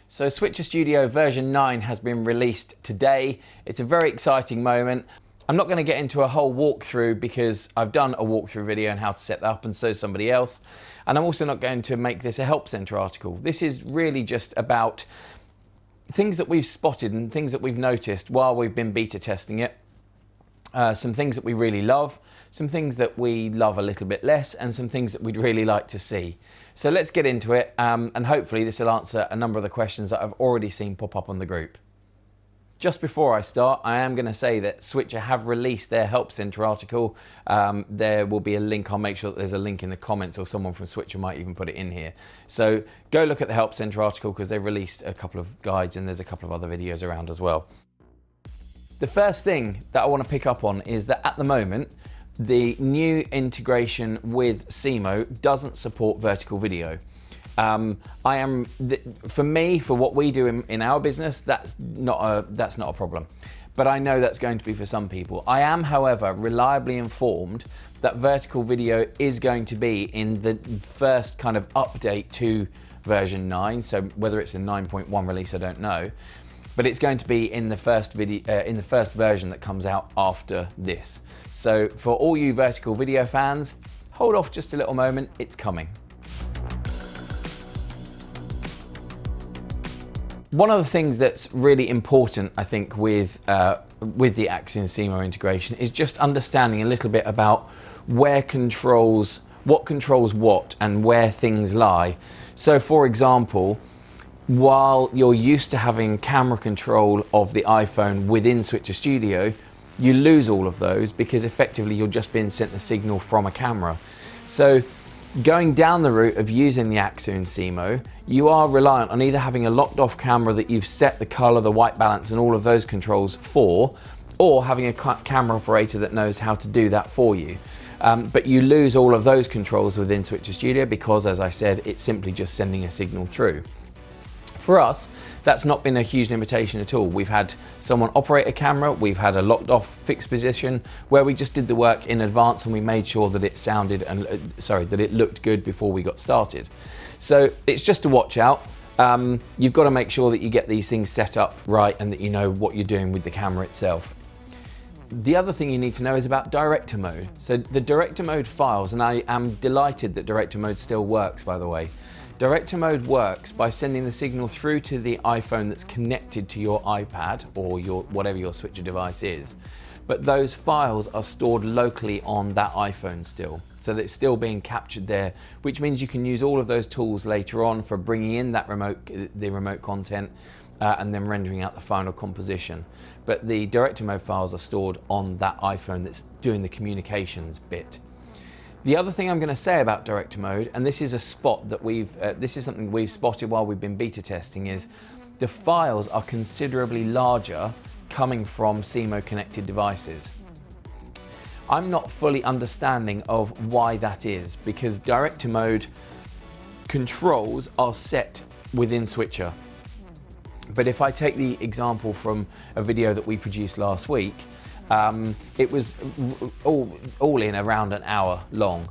So Switcher Studio version 9 has been released today. It's a very exciting moment. I'm not going to get into a whole walkthrough because I've done a walkthrough video on how to set that up, and so somebody else. And I'm also not going to make this a help center article. This is really just about things that we've spotted and things that we've noticed while we've been beta testing it. Some things that we really love, some things that we love a little bit less, and some things that we'd really like to see. So let's get into it, and hopefully this will answer a number of the questions that I've already seen pop up on the group. Just before I start, I am going to say that Switcher have released their Help Center article. There will be a link. I'll make sure that there's a link in the comments, or someone from Switcher might even put it in here. So go look at the Help Center article because they've released a couple of guides and there's a couple of other videos around as well. The first thing that I want to pick up on is that at the moment, the new integration with Seemo doesn't support vertical video. For me, for what we do in our business, that's not a problem. But I know that's going to be for some people. I am, however, reliably informed that vertical video is going to be in the first kind of update to version 9. So whether it's a 9.1 release, I don't know. But it's going to be in the first version that comes out after this. So for all you vertical video fans, hold off just a little moment, it's coming. One of the things that's really important, I think, with the Axion Seemo integration is just understanding a little bit about what controls what and where things lie. So for example, while you're used to having camera control of the iPhone within Switcher Studio, you lose all of those because effectively you're just being sent the signal from a camera. So going down the route of using the Axion Seemo, you are reliant on either having a locked off camera that you've set the color, the white balance and all of those controls for, or having a camera operator that knows how to do that for you. But you lose all of those controls within Switcher Studio because, as I said, it's simply just sending a signal through. For us, that's not been a huge limitation at all. We've had someone operate a camera, we've had a locked off fixed position where we just did the work in advance and we made sure that it sounded and that it looked good before we got started. So it's just a watch out. You've got to make sure that you get these things set up right and that you know what you're doing with the camera itself. The other thing you need to know is about director mode. So the director mode files, and I am delighted that director mode still works, by the way. Director mode works by sending the signal through to the iPhone that's connected to your iPad or whatever your Switcher device is. But those files are stored locally on that iPhone still. So that it's still being captured there, which means you can use all of those tools later on for bringing in that the remote content and then rendering out the final composition. But the director mode files are stored on that iPhone that's doing the communications bit. The other thing I'm going to say about director mode, and this is a spot that this is something we've spotted while we've been beta testing, is the files are considerably larger coming from Seemo connected devices. I'm not fully understanding of why that is, because director mode controls are set within Switcher. But if I take the example from a video that we produced last week, it was all in around an hour long.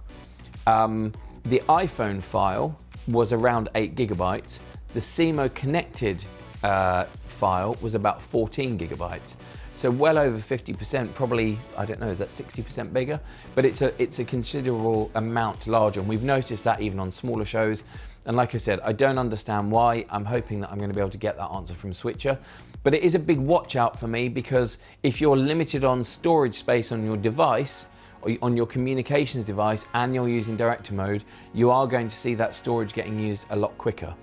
The iPhone file was around 8 gigabytes. The Seemo connected file was about 14 gigabytes. So well over 50%, probably, I don't know, is that 60% bigger? But it's a considerable amount larger, and we've noticed that even on smaller shows. And like I said, I don't understand why. I'm hoping that I'm going to be able to get that answer from Switcher. But it is a big watch out for me, because if you're limited on storage space on your device, or on your communications device, and you're using director mode, you are going to see that storage getting used a lot quicker.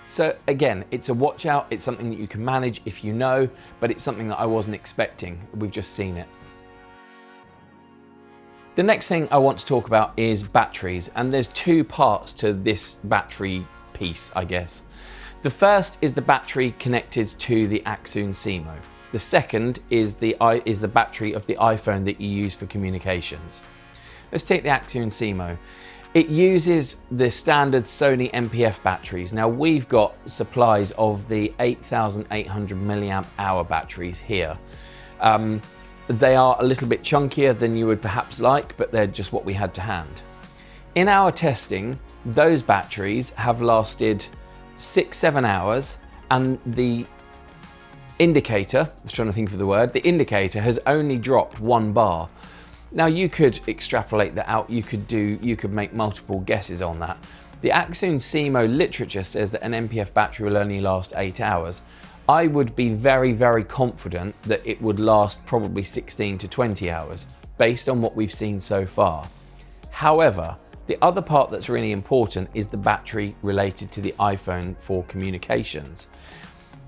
So again, it's a watch out. It's something that you can manage if you know, but it's something that I wasn't expecting. We've just seen it. The next thing I want to talk about is batteries, and there's two parts to this battery piece, I guess. The first is the battery connected to the Axion Seemo. The second is the battery of the iPhone that you use for communications. Let's take the Axion Seemo. It uses the standard Sony MPF batteries. Now we've got supplies of the 8,800 milliamp hour batteries here. They are a little bit chunkier than you would perhaps like, but they're just what we had to hand. In our testing, those batteries have lasted 6-7 hours, and the indicator, I was trying to think of the word, the indicator has only dropped 1 bar. Now you could extrapolate that out, you could make multiple guesses on that. The Axoon Seemo literature says that an MPF battery will only last 8 hours. I would be very, very confident that it would last probably 16 to 20 hours based on what we've seen so far. However, the other part that's really important is the battery related to the iPhone for communications,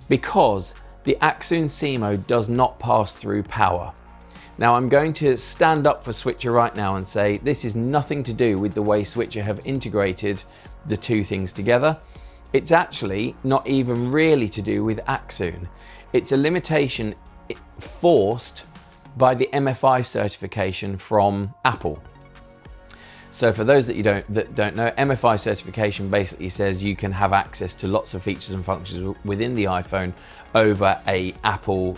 because the Axoon Seemo does not pass through power. Now I'm going to stand up for Switcher right now and say this is nothing to do with the way Switcher have integrated the two things together. It's actually not even really to do with Axoon. It's a limitation forced by the MFI certification from Apple. So for those that don't know, MFI certification basically says you can have access to lots of features and functions within the iPhone over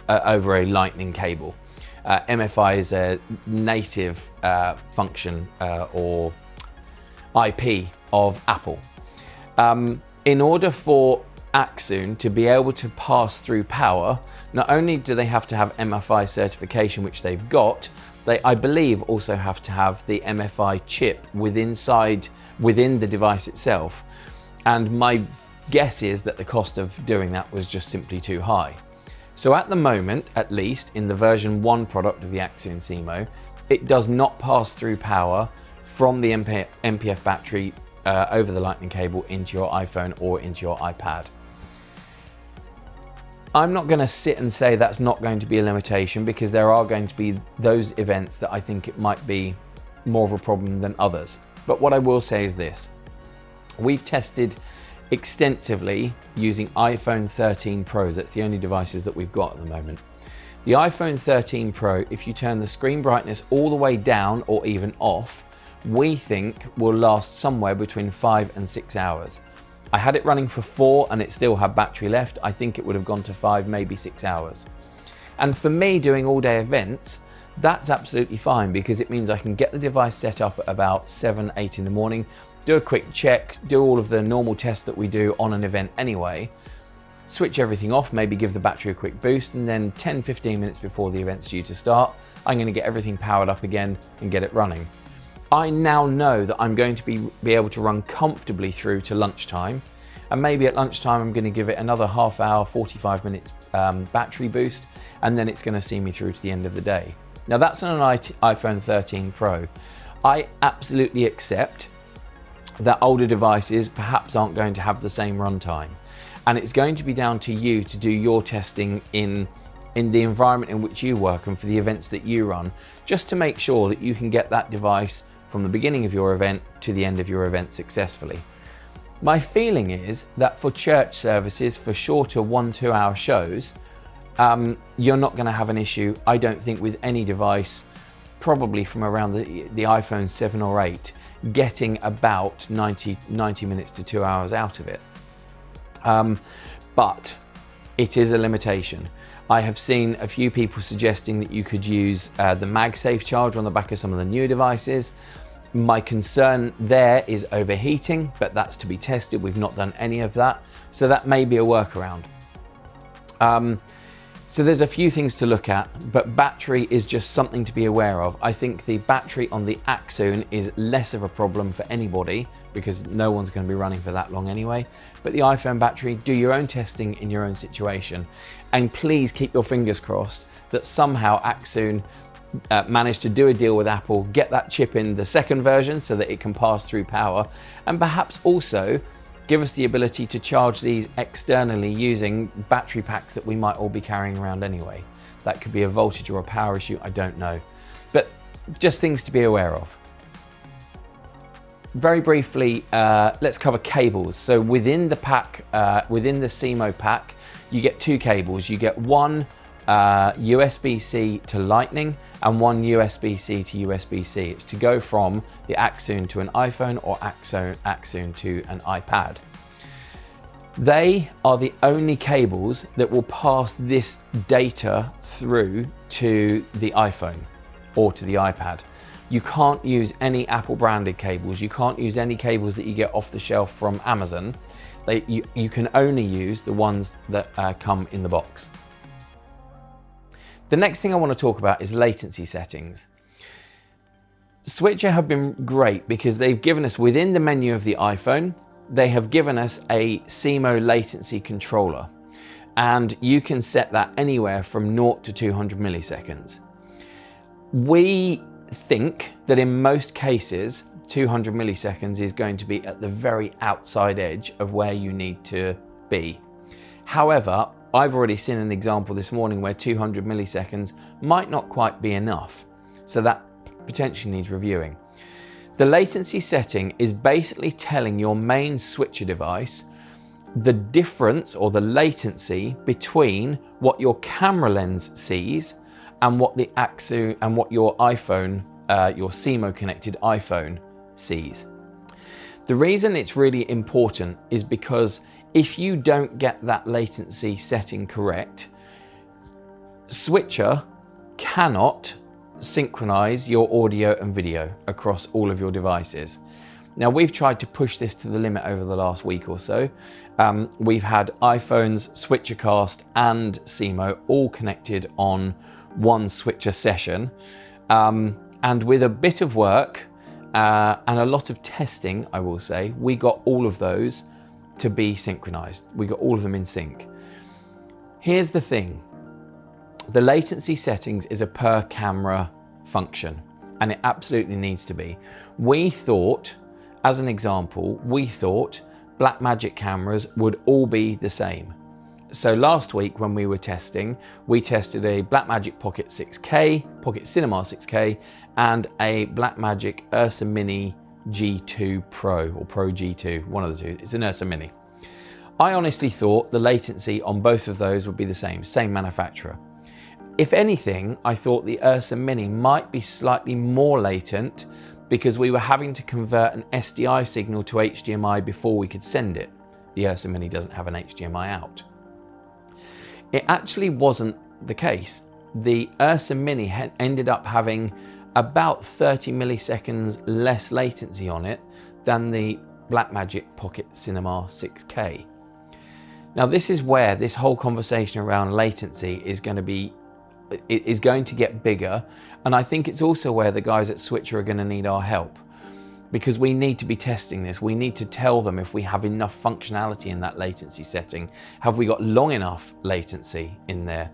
over a Lightning cable. MFI is a native function or IP of Apple. In order for Axoon to be able to pass through power, not only do they have to have MFI certification, which they've got, they, I believe, also have to have the MFI chip within the device itself. And my guess is that the cost of doing that was just simply too high. So at the moment, at least in the version 1 product of the Axoon Seemo, it does not pass through power from the MPF battery over the Lightning cable into your iPhone or into your iPad. I'm not going to sit and say that's not going to be a limitation, because there are going to be those events that I think it might be more of a problem than others. But what I will say is this: we've tested extensively using iPhone 13 Pros. That's the only devices that we've got at the moment. The iPhone 13 Pro, if you turn the screen brightness all the way down or even off, we think will last somewhere between 5 and 6 hours. I had it running for 4 and it still had battery left. I think it would have gone to 5, maybe 6 hours. And for me, doing all day events, that's absolutely fine, because it means I can get the device set up at about 7, 8 in the morning, do a quick check, do all of the normal tests that we do on an event anyway, switch everything off, maybe give the battery a quick boost, and then 10-15 minutes before the event's due to start, I'm going to get everything powered up again and get it running. I now know that I'm going to be able to run comfortably through to lunchtime, and maybe at lunchtime I'm going to give it another half hour, 45 minutes battery boost, and then it's going to see me through to the end of the day. Now that's on an iPhone 13 Pro. I absolutely accept that older devices perhaps aren't going to have the same runtime, and it's going to be down to you to do your testing in the environment in which you work and for the events that you run, just to make sure that you can get that device from the beginning of your event to the end of your event successfully. My feeling is that for church services, for shorter 1-2 hour shows, you're not going to have an issue, I don't think, with any device, probably from around the iPhone 7 or 8, getting about 90 minutes to 2 hours out of it. But it is a limitation. I have seen a few people suggesting that you could use the MagSafe charger on the back of some of the newer devices. My concern there is overheating, but that's to be tested. We've not done any of that, so that may be a workaround. So there's a few things to look at, but battery is just something to be aware of. I think the battery on the Axoon is less of a problem for anybody, because no one's going to be running for that long anyway. But the iPhone battery, do your own testing in your own situation. And please keep your fingers crossed that somehow Axoon managed to do a deal with Apple, get that chip in the second version so that it can pass through power, and perhaps also give us the ability to charge these externally using battery packs that we might all be carrying around anyway. That could be a voltage or a power issue, I don't know. But just things to be aware of. Very briefly, let's cover cables. So within the pack, within the Seemo pack, you get 2 cables. You get one USB-C to Lightning and one USB-C to USB-C. It's to go from the Axoon to an iPhone or Axoon to an iPad. They are the only cables that will pass this data through to the iPhone or to the iPad. You can't use any Apple branded cables. You can't use any cables that you get off the shelf from Amazon. You can only use the ones that come in the box. The next thing I want to talk about is latency settings. Switcher have been great because they've given us, within the menu of the iPhone, they have given us a Seemo latency controller, and you can set that anywhere from 0 to 200 milliseconds. We think that in most cases 200 milliseconds is going to be at the very outside edge of where you need to be. However, I've already seen an example this morning where 200 milliseconds might not quite be enough, so that potentially needs reviewing. The latency setting is basically telling your main switcher device the difference or the latency between what your camera lens sees and what the AXU and what your iPhone, your Seemo connected iPhone sees. The reason it's really important is because if you don't get that latency setting correct, Switcher cannot synchronize your audio and video across all of your devices. Now, we've tried to push this to the limit over the last week or so. We've had iPhones, SwitcherCast and Seemo all connected on one Switcher session. And with a bit of work and a lot of testing, I will say, we got all of those to be synchronized. We got all of them in sync. Here's the thing. The latency settings is a per camera function, and it absolutely needs to be. We thought, as an example, Blackmagic cameras would all be the same. So last week when we were testing, we tested a Blackmagic Pocket 6K, Pocket Cinema 6K, and a Blackmagic Ursa Mini G2 Pro, or Pro G2, one of the two. It's an Ursa Mini. I honestly thought the latency on both of those would be the same manufacturer. If anything, I thought the Ursa Mini might be slightly more latent because we were having to convert an SDI signal to HDMI before we could send it. The Ursa Mini doesn't have an HDMI out. It actually wasn't the case. The Ursa Mini ended up having about 30 milliseconds less latency on it than the Blackmagic Pocket Cinema 6K. Now, this is where this whole conversation around latency is going to get bigger, and I think it's also where the guys at Switcher are going to need our help, because we need to be testing this. We need to tell them if we have enough functionality in that latency setting. Have we got long enough latency in there?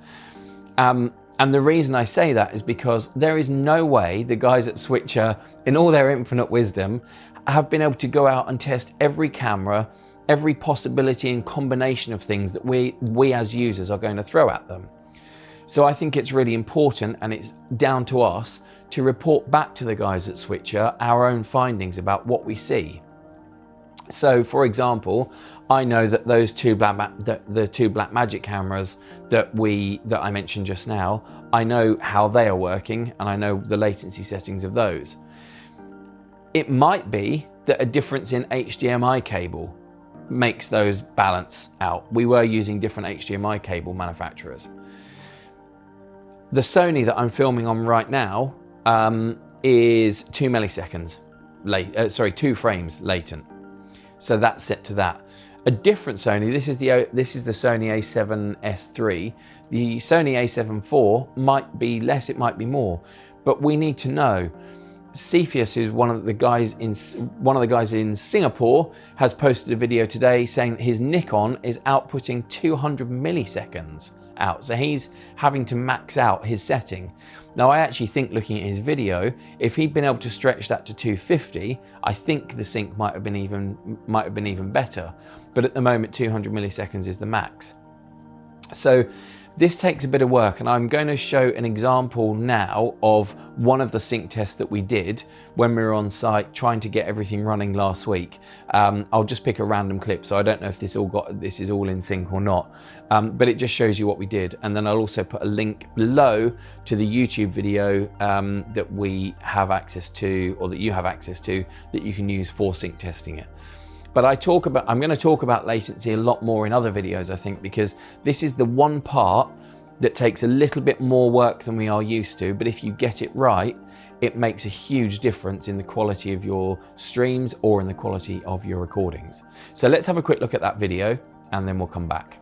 And the reason I say that is because there is no way the guys at Switcher, in all their infinite wisdom, have been able to go out and test every camera, every possibility and combination of things that we as users are going to throw at them. So I think it's really important, and it's down to us to report back to the guys at Switcher our own findings about what we see. So, for example, I know that those the two Blackmagic cameras that I mentioned just now, I know how they are working, and I know the latency settings of those. It might be that a difference in HDMI cable makes those balance out. We were using different HDMI cable manufacturers. The Sony that I'm filming on right now is 2 milliseconds late. 2 frames latent. So that's set to that. A different Sony. This is the Sony A7S III. The Sony A7 IV might be less. It might be more. But we need to know. Cepheus, who's one of the guys in Singapore, has posted a video today saying that his Nikon is outputting 200 milliseconds out. So he's having to max out his setting. Now, I actually think, looking at his video, if he'd been able to stretch that to 250, I think the sync might have been even better. But at the moment, 200 milliseconds is the max. So this takes a bit of work, and I'm going to show an example now of one of the sync tests that we did when we were on site trying to get everything running last week. I'll just pick a random clip, so I don't know if this is all in sync or not, but it just shows you what we did. And then I'll also put a link below to the YouTube video that we have access to, or that you have access to, that you can use for sync testing it. But I'm going to talk about latency a lot more in other videos, I think, because this is the one part that takes a little bit more work than we are used to. But if you get it right, it makes a huge difference in the quality of your streams or in the quality of your recordings. So let's have a quick look at that video and then we'll come back.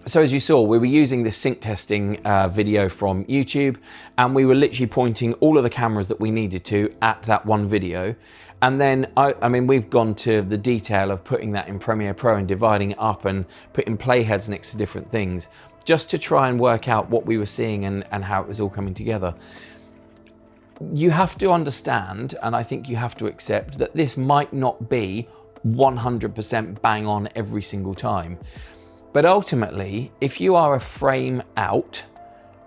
So as you saw, we were using this sync testing video from YouTube, and we were literally pointing all of the cameras that we needed to at that one video. And then, I mean, we've gone to the detail of putting that in Premiere Pro and dividing it up and putting playheads next to different things, just to try and work out what we were seeing and how it was all coming together. You have to understand, and I think you have to accept, that this might not be 100% bang on every single time. But ultimately, if you are a frame out,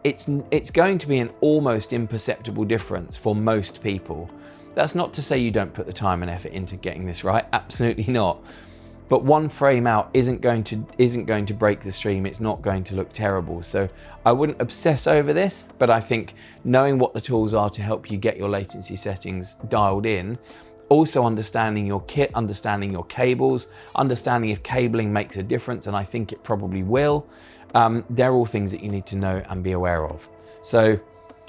it's going to be an almost imperceptible difference for most people. That's not to say you don't put the time and effort into getting this right, absolutely not. But one frame out isn't going to break the stream, it's not going to look terrible. So I wouldn't obsess over this, but I think knowing what the tools are to help you get your latency settings dialed in, also understanding your kit, understanding your cables, understanding if cabling makes a difference, and I think it probably will. They're all things that you need to know and be aware of. So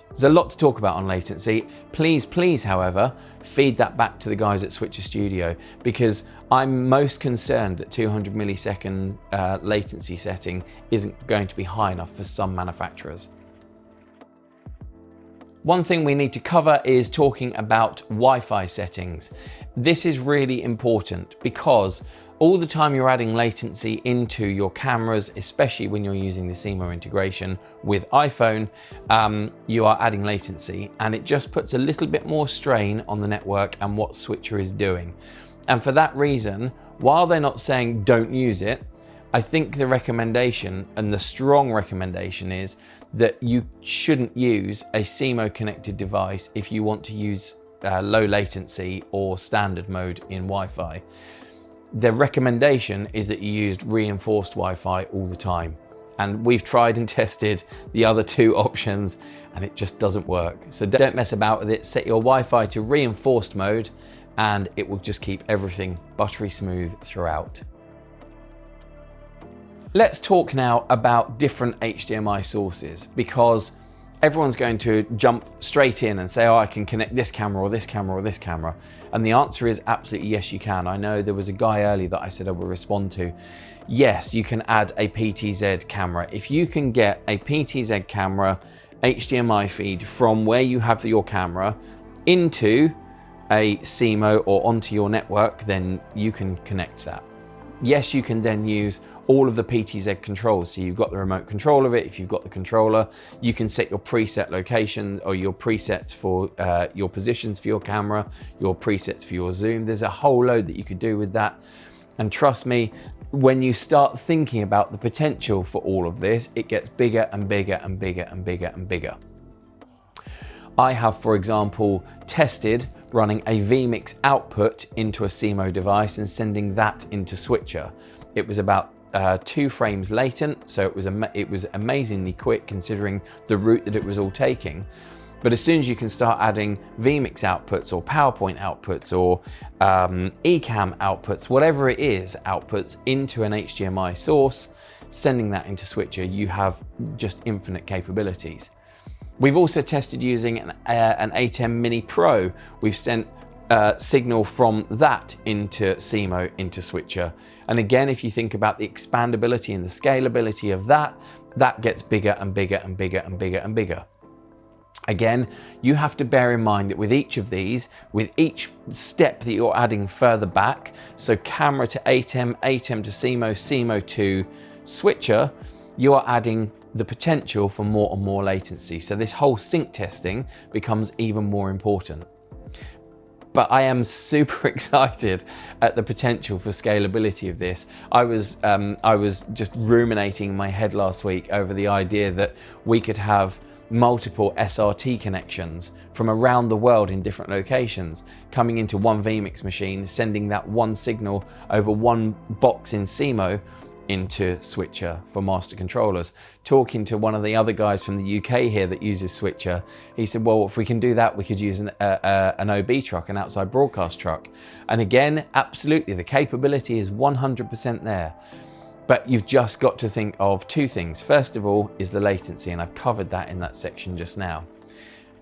there's a lot to talk about on latency. Please, however, feed that back to the guys at Switcher Studio, because I'm most concerned that 200 millisecond latency setting isn't going to be high enough for some manufacturers. One thing we need to cover is talking about Wi-Fi settings. This is really important because all the time you're adding latency into your cameras, especially when you're using the Seemo integration with iPhone, you are adding latency, and it just puts a little bit more strain on the network and what Switcher is doing. And for that reason, while they're not saying don't use it, I think the recommendation, and the strong recommendation, is that you shouldn't use a Seemo connected device if you want to use low latency or standard mode in Wi-Fi. The recommendation is that you used reinforced Wi-Fi all the time. And we've tried and tested the other two options and it just doesn't work. So don't mess about with it. Set your Wi-Fi to reinforced mode and it will just keep everything buttery smooth throughout. Let's talk now about different HDMI sources, because everyone's going to jump straight in and say, oh, I can connect this camera or this camera or this camera. And the answer is absolutely yes, you can. I know there was a guy earlier that I said I would respond to. Yes, you can add a PTZ camera. If you can get a PTZ camera HDMI feed from where you have your camera into a Seemo or onto your network, then you can connect that. Yes, you can then use all of the PTZ controls. So you've got the remote control of it. If you've got the controller, you can set your preset location or your presets for your positions for your camera, your presets for your zoom. There's a whole load that you could do with that. And trust me, when you start thinking about the potential for all of this, it gets bigger and bigger and bigger and bigger and bigger. I have, for example, tested running a vMix output into a Seemo device and sending that into Switcher. It was about 2 frames latent, so it was amazingly quick considering the route that it was all taking. But as soon as you can start adding vMix outputs or PowerPoint outputs or eCam outputs, whatever it is, outputs into an HDMI source, sending that into Switcher, you have just infinite capabilities. We've also tested using an A10 Mini Pro. We've sent signal from that into Seemo, into Switcher. And again, if you think about the expandability and the scalability of that, that gets bigger and bigger and bigger and bigger and bigger. Again, you have to bear in mind that with each of these, with each step that you're adding further back, so camera to ATEM, ATEM to Seemo, Seemo to Switcher, you are adding the potential for more and more latency. So this whole sync testing becomes even more important. But I am super excited at the potential for scalability of this. I was just ruminating in my head last week over the idea that we could have multiple SRT connections from around the world in different locations coming into one vMix machine, sending that one signal over one box in Seemo, into Switcher for master controllers. Talking to one of the other guys from the UK here that uses Switcher, he said, well, if we can do that, we could use an OB truck, an outside broadcast truck. And again, absolutely, the capability is 100% there. But you've just got to think of two things. First of all is the latency, and I've covered that in that section just now.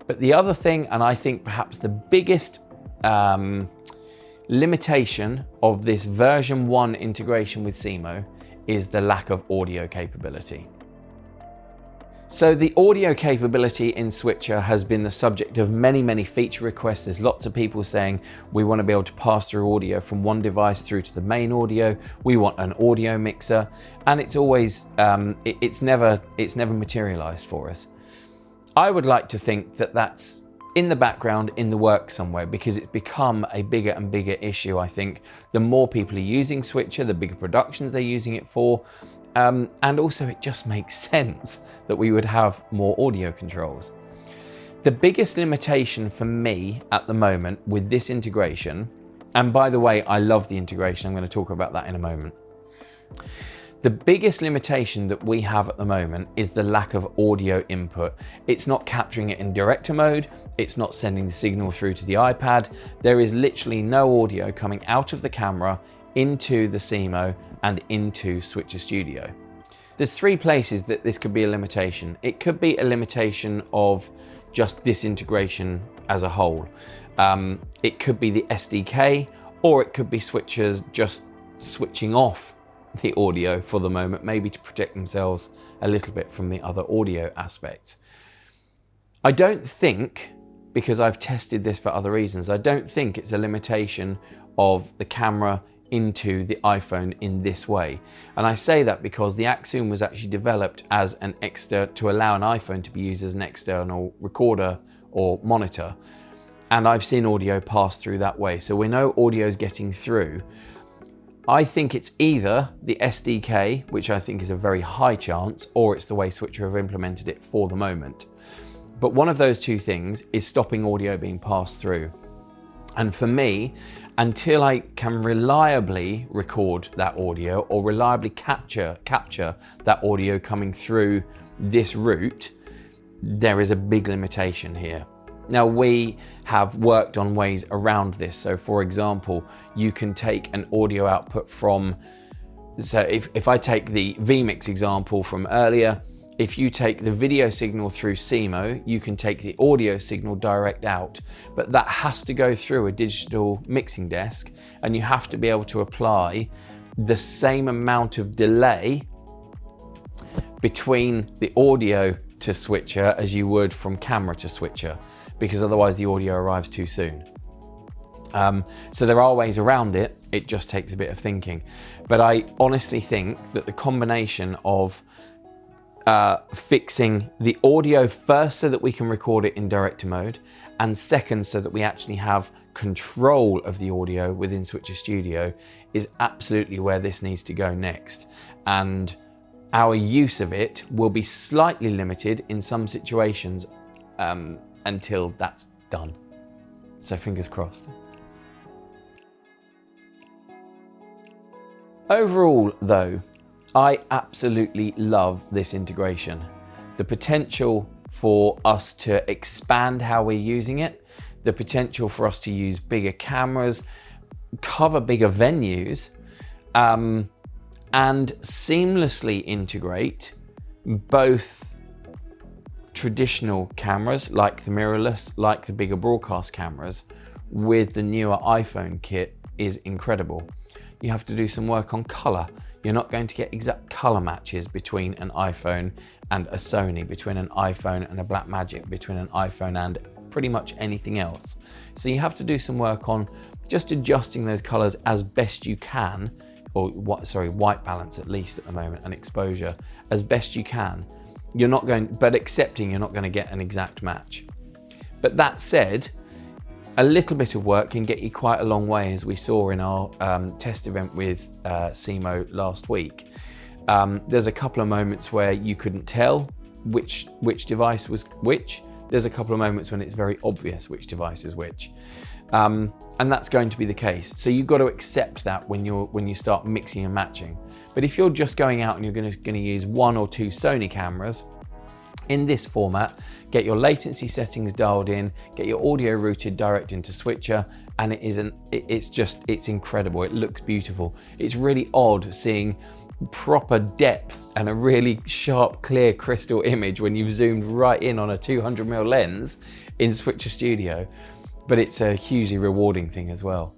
But the other thing, and I think perhaps the biggest limitation of this version 1 integration with Seemo is the lack of audio capability. So the audio capability in Switcher has been the subject of many feature requests. There's lots of people saying we want to be able to pass through audio from one device through to the main audio. We want an audio mixer, and it's always it's never materialized for us. I would like to think that that's in the background, in the works somewhere, because it's become a bigger and bigger issue. I think the more people are using Switcher, the bigger productions they're using it for, and also it just makes sense that we would have more audio controls. The biggest limitation for me at the moment with this integration, and by the way, I love the integration, I'm going to talk about that in a moment. The biggest limitation that we have at the moment is the lack of audio input. It's not capturing it in director mode. It's not sending the signal through to the iPad. There is literally no audio coming out of the camera into the Seemo and into Switcher Studio. There's three places that this could be a limitation. It could be a limitation of just this integration as a whole. It could be the SDK, or it could be Switchers just switching off the audio for the moment, maybe to protect themselves a little bit from the other audio aspects. I don't think, because I've tested this for other reasons, I don't think it's a limitation of the camera into the iPhone in this way. And I say that because the Axum was actually developed as an to allow an iPhone to be used as an external recorder or monitor. And I've seen audio pass through that way. So we know audio is getting through. I think it's either the SDK, which I think is a very high chance, or it's the way Switcher have implemented it for the moment. But one of those two things is stopping audio being passed through. And for me, until I can reliably record that audio or reliably capture that audio coming through this route, there is a big limitation here. Now, we have worked on ways around this. So for example, you can take an audio output from, so if I take the vMix example from earlier, if you take the video signal through Seemo, you can take the audio signal direct out, but that has to go through a digital mixing desk, and you have to be able to apply the same amount of delay between the audio to Switcher as you would from camera to Switcher, because otherwise the audio arrives too soon. So there are ways around it, it just takes a bit of thinking. But I honestly think that the combination of fixing the audio first so that we can record it in director mode, and second so that we actually have control of the audio within Switcher Studio is absolutely where this needs to go next. And our use of it will be slightly limited in some situations until that's done. So fingers crossed. Overall though, I absolutely love this integration. The potential for us to expand how we're using it, the potential for us to use bigger cameras, cover bigger venues, and seamlessly integrate both traditional cameras like the mirrorless, like the bigger broadcast cameras, with the newer iPhone kit is incredible. You have to do some work on color. You're not going to get exact color matches between an iPhone and a Sony, between an iPhone and a Blackmagic, between an iPhone and pretty much anything else. So you have to do some work on just adjusting those colors as best you can, or white balance at least at the moment, and exposure as best you can. You're not going, but accepting you're not going to get an exact match. But that said, a little bit of work can get you quite a long way, as we saw in our test event with Seemo last week. There's a couple of moments where you couldn't tell which device was which. There's a couple of moments when it's very obvious which device is which. And that's going to be the case. So you've got to accept that when you start mixing and matching. But if you're just going out and you're going to use 1 or 2 Sony cameras in this format, get your latency settings dialed in, get your audio routed direct into switcher, and it's incredible. It looks beautiful. It's really odd seeing proper depth and a really sharp, clear crystal image when you've zoomed right in on a 200mm lens in Switcher Studio, but it's a hugely rewarding thing as well.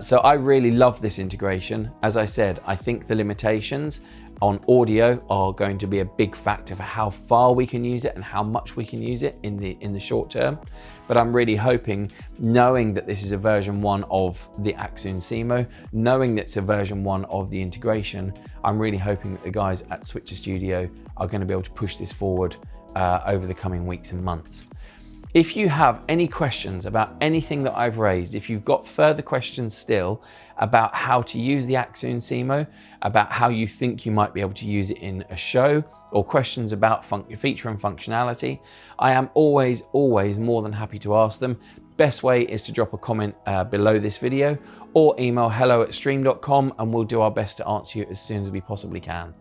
So I really love this integration. As I said, I think the limitations on audio are going to be a big factor for how far we can use it and how much we can use it in the short term. But I'm really hoping, knowing that this is a version 1 of the Axon Seemo, knowing that it's a version 1 of the integration, I'm really hoping that the guys at Switcher Studio are going to be able to push this forward over the coming weeks and months. If you have any questions about anything that I've raised, if you've got further questions still about how to use the Axon Seemo, about how you think you might be able to use it in a show, or questions about feature and functionality, I am always more than happy to ask them. Best way is to drop a comment below this video or email hello@stream.com, and we'll do our best to answer you as soon as we possibly can.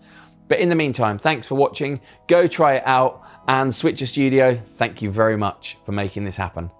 But in the meantime, thanks for watching. Go try it out, and Switcher Studio, thank you very much for making this happen.